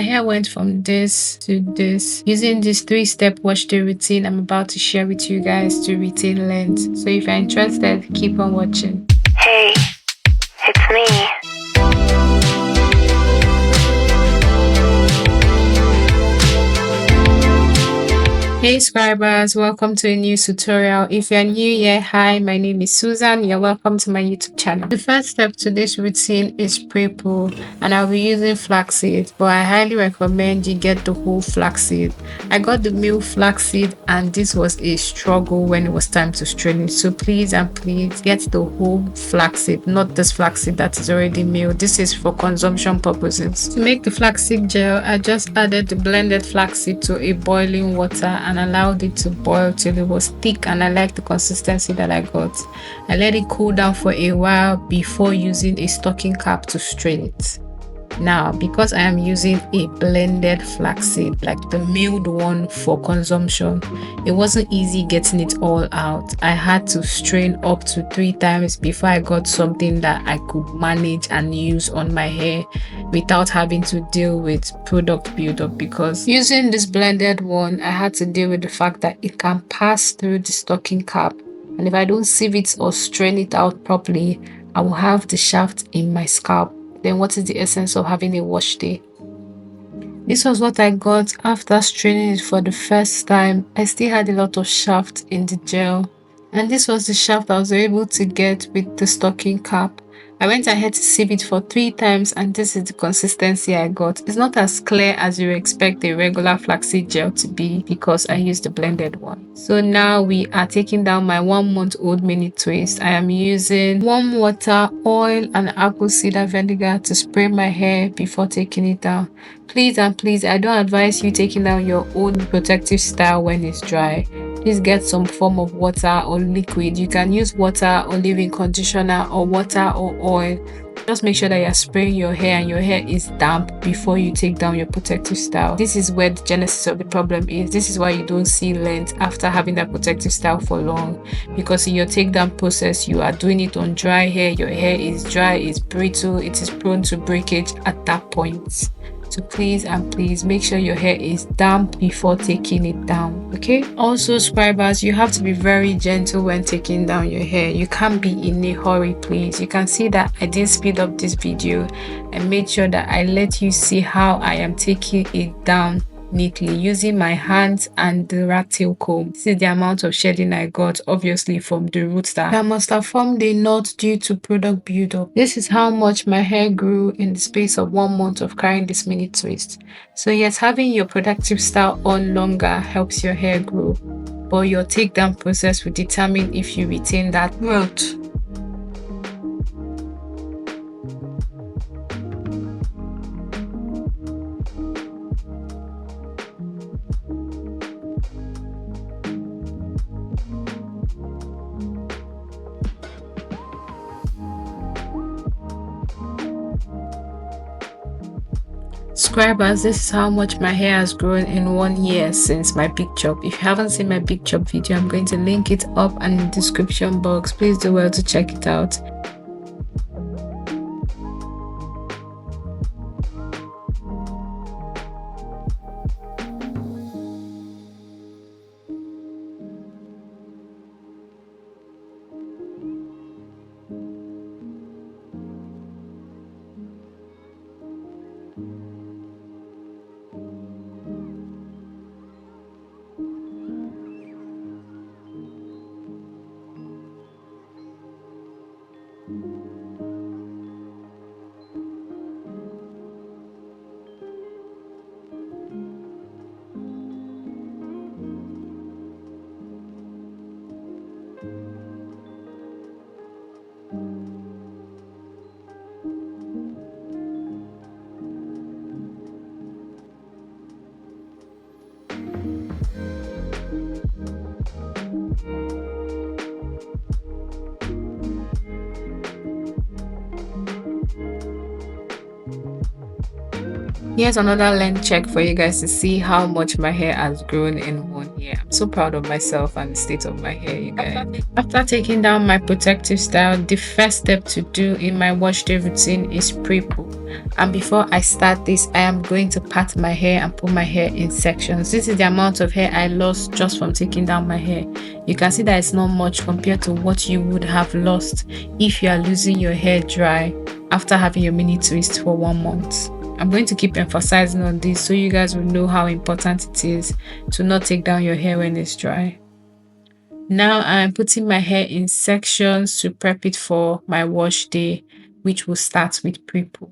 my hair went from this to this using this 3-step wash day routine I'm about to share with you guys to retain length. So if you're interested, keep on watching. Hey, it's me. Hey scribers, welcome to a new tutorial. If you're new here, hi, my name is Susan. You're welcome to my YouTube channel. The first step to this routine is pre-poo, and I'll be using flaxseed, but I highly recommend you get the whole flaxseed. I got the male flaxseed and this was a struggle when it was time to strain it. So please get the whole flaxseed, not this flaxseed that is already male. This is for consumption purposes. To make the flaxseed gel, I just added the blended flaxseed to a boiling water and allowed it to boil till it was thick, and I like the consistency that I got. I let it cool down for a while before using a stocking cap to strain it. Now, because I am using a blended flaxseed, like the milled one for consumption, it wasn't easy getting it all out. I had to strain up to 3 times before I got something that I could manage and use on my hair without having to deal with product buildup, because using this blended one, I had to deal with the fact that it can pass through the stocking cap, and if I don't sieve it or strain it out properly, I will have the shaft in my scalp. Then what is the essence of having a wash day? This was what I got after straining it for the first time. I still had a lot of shaft in the gel, and this was the shaft I was able to get with the stocking cap. I went ahead to sieve it for 3 times, and this is the consistency I got. It's not as clear as you expect a regular flaxseed gel to be because I used the blended one. So now we are taking down my 1-month-old mini twist. I am using warm water, oil, and apple cider vinegar to spray my hair before taking it down. Please, I don't advise you taking down your own protective style when it's dry. Please get some form of water or liquid. You can use water or leave-in conditioner or water or oil. Just make sure that you're spraying your hair and your hair is damp before you take down your protective style. This is where the genesis of the problem is. This is why you don't see length after having that protective style for long, because in your takedown process you are doing it on dry hair. Your hair is dry, it's brittle, it is prone to breakage at that point. So please make sure your hair is damp before taking it down, okay? Also, scribers, you have to be very gentle when taking down your hair. You can't be in a hurry, please. You can see that I didn't speed up this video. I made sure that I let you see how I am taking it down neatly using my hands and the rat tail comb. This is the amount of shedding I got, obviously from the roots that must have formed a knot due to product buildup. This is how much my hair grew in the space of 1 month of carrying this mini twist. So yes, having your protective style on longer helps your hair grow, but your takedown process will determine if you retain that growth. Scribers, this is how much my hair has grown in 1 year since my big chop. If you haven't seen my big chop video, I'm going to link it up in the description box. Please do well to check it out. Here's another length check for you guys to see how much my hair has grown in 1 year. I'm so proud of myself and the state of my hair, you guys. After taking down my protective style, the first step to do in my wash day routine is pre-poo. And before I start this, I am going to part my hair and put my hair in sections. This is the amount of hair I lost just from taking down my hair. You can see that it's not much compared to what you would have lost if you are losing your hair dry after having your mini twist for 1 month. I'm going to keep emphasizing on this so you guys will know how important it is to not take down your hair when it's dry. Now I'm putting my hair in sections to prep it for my wash day, which will start with pre-poo.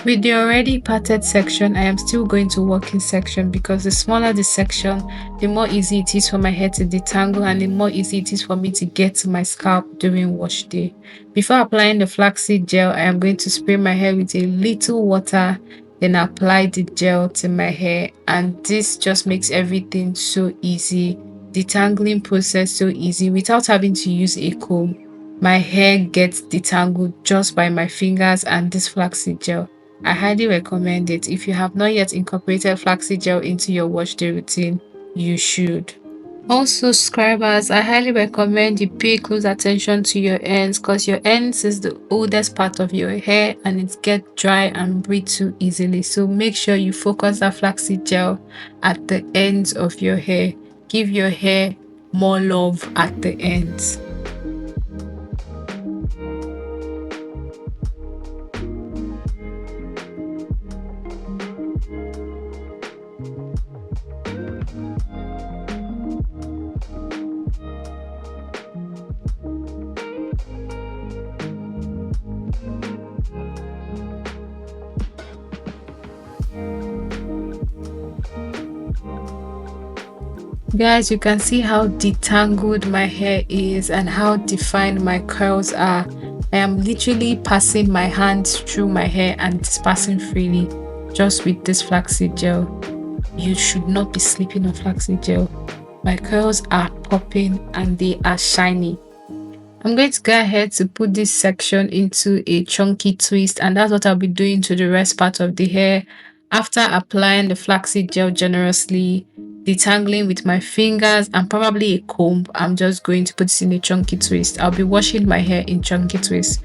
With the already parted section, I am still going to work in section because the smaller the section, the more easy it is for my hair to detangle and the more easy it is for me to get to my scalp during wash day. Before applying the flaxseed gel, I am going to spray my hair with a little water, then apply the gel to my hair, and this just makes everything so easy. Detangling process so easy without having to use a comb. My hair gets detangled just by my fingers and this flaxseed gel. I highly recommend it. If you have not yet incorporated flaxseed gel into your wash day routine, you should. Also, subscribers, I highly recommend you pay close attention to your ends because your ends is the oldest part of your hair and it gets dry and brittle easily. So make sure you focus that flaxseed gel at the ends of your hair. Give your hair more love at the ends. Guys, you can see how detangled my hair is and how defined my curls are. I am literally passing my hands through my hair and dispersing freely just with this flaxseed gel. You should not be sleeping on flaxseed gel. My curls are popping and they are shiny. I'm going to go ahead to put this section into a chunky twist, and that's what I'll be doing to the rest part of the hair. After applying the flaxseed gel generously, detangling with my fingers and probably a comb, I'm just going to put this in a chunky twist. I'll be washing my hair in chunky twists.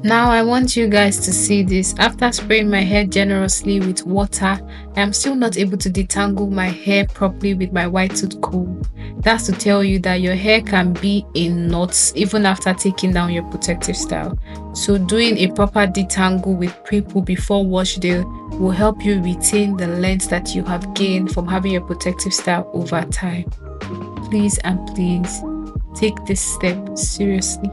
Now I want you guys to see this. After spraying my hair generously with water, I am still not able to detangle my hair properly with my white tooth comb. That's to tell you that your hair can be in knots even after taking down your protective style. So doing a proper detangle with pre-poo before wash day will help you retain the length that you have gained from having your protective style over time. Please and please take this step seriously.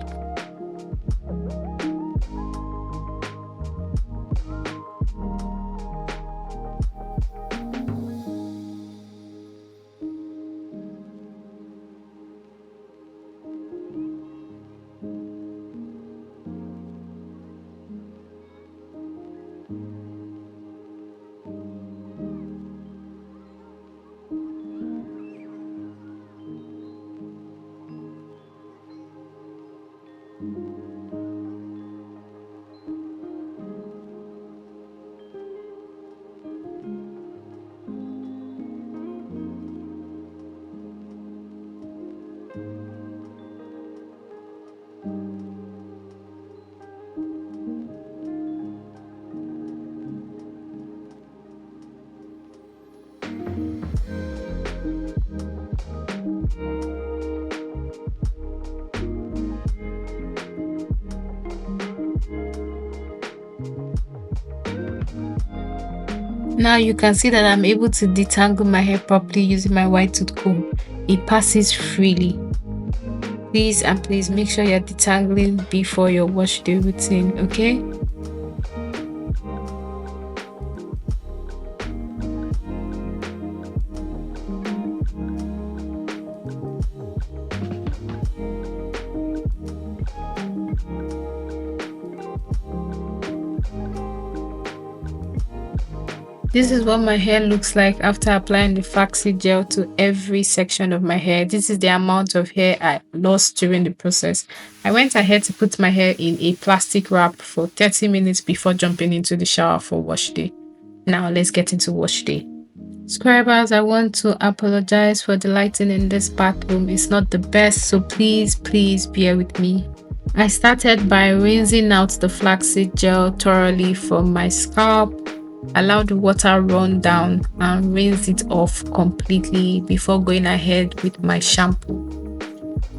Now you can see that I'm able to detangle my hair properly using my white tooth comb. It passes freely. Please and please make sure you're detangling before your wash day routine, okay? This is what my hair looks like after applying the flaxseed gel to every section of my hair. This is the amount of hair I lost during the process. I went ahead to put my hair in a plastic wrap for 30 minutes before jumping into the shower for wash day. Now let's get into wash day. Subscribers, I want to apologize for the lighting in this bathroom. It's not the best, so please bear with me. I started by rinsing out the flaxseed gel thoroughly from my scalp. Allow the water run down and rinse it off completely before going ahead with my shampoo.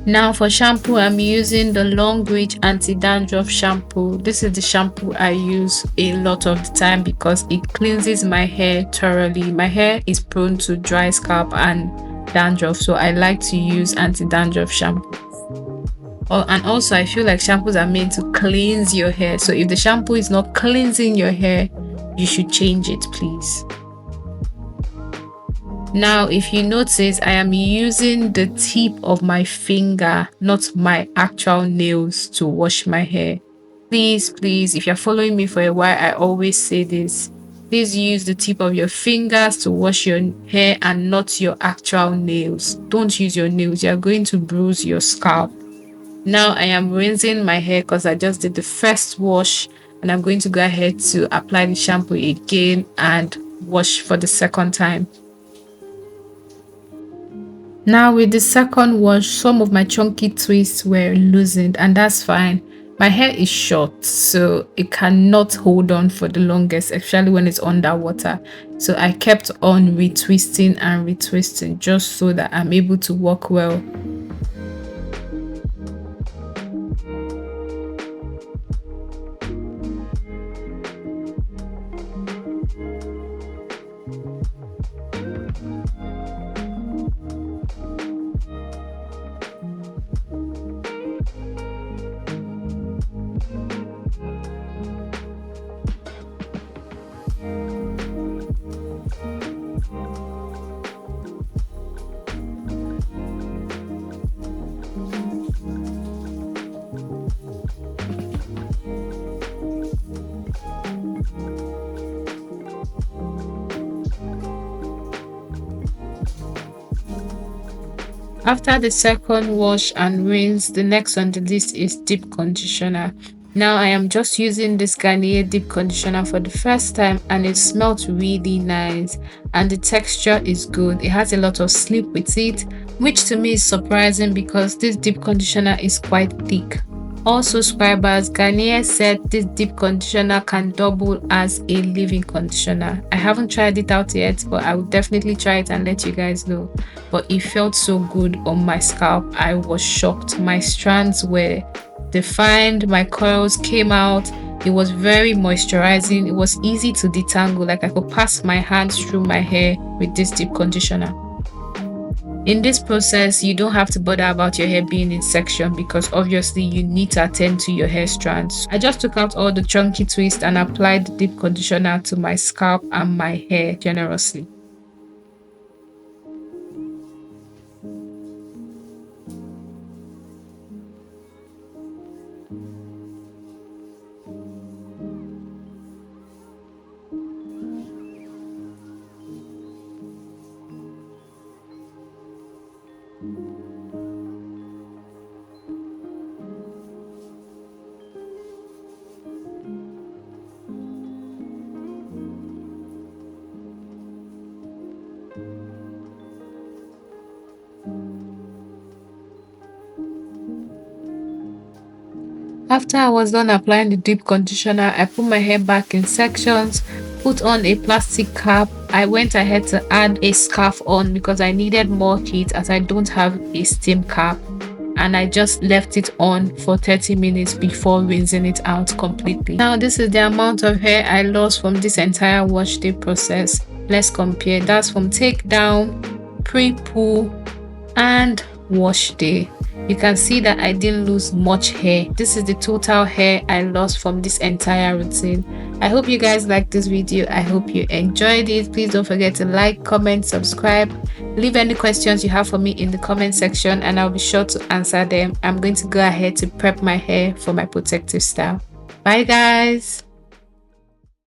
Now for shampoo, I'm using the Longrich anti-dandruff shampoo. This is the shampoo I use a lot of the time because it cleanses my hair thoroughly. My hair is prone to dry scalp and dandruff, so I like to use anti-dandruff shampoo. And also I feel like shampoos are meant to cleanse your hair, so if the shampoo is not cleansing your hair, you should change it, please. Now, if you notice, I am using the tip of my finger, not my actual nails, to wash my hair. Please, if you're following me for a while, I always say this. Please use the tip of your fingers to wash your hair and not your actual nails. Don't use your nails. You're going to bruise your scalp. Now I am rinsing my hair because I just did the first wash, and I'm going to go ahead to apply the shampoo again and wash for the second time. Now with the second wash, some of my chunky twists were loosened, and that's fine. My hair is short, so it cannot hold on for the longest, especially when it's underwater. So I kept on retwisting and retwisting just so that I'm able to work well. After the second wash and rinse, the next on the list is deep conditioner. Now I am just using this Garnier deep conditioner for the first time, and it smells really nice and the texture is good. It has a lot of slip with it, which to me is surprising because this deep conditioner is quite thick. Also, subscribers, Garnier said this deep conditioner can double as a leave-in conditioner. I haven't tried it out yet, but I will definitely try it and let you guys know. But it felt so good on my scalp. I was shocked. My strands were defined, my coils came out. It was very moisturizing. It was easy to detangle, like I could pass my hands through my hair with this deep conditioner. In this process, you don't have to bother about your hair being in section because obviously you need to attend to your hair strands. I just took out all the chunky twists and applied the deep conditioner to my scalp and my hair generously. After I was done applying the deep conditioner, I put my hair back in sections, put on a plastic cap. I went ahead to add a scarf on because I needed more heat as I don't have a steam cap, and I just left it on for 30 minutes before rinsing it out completely. Now this is the amount of hair I lost from this entire wash day process. Let's compare. That's from take down, pre-poo and wash day. you can see that I didn't lose much hair. This is the total hair I lost from this entire routine. I hope you guys liked this video. I hope you enjoyed it. Please don't forget to like, comment, subscribe. Leave any questions you have for me in the comment section and I'll be sure to answer them. I'm going to go ahead to prep my hair for my protective style. Bye guys.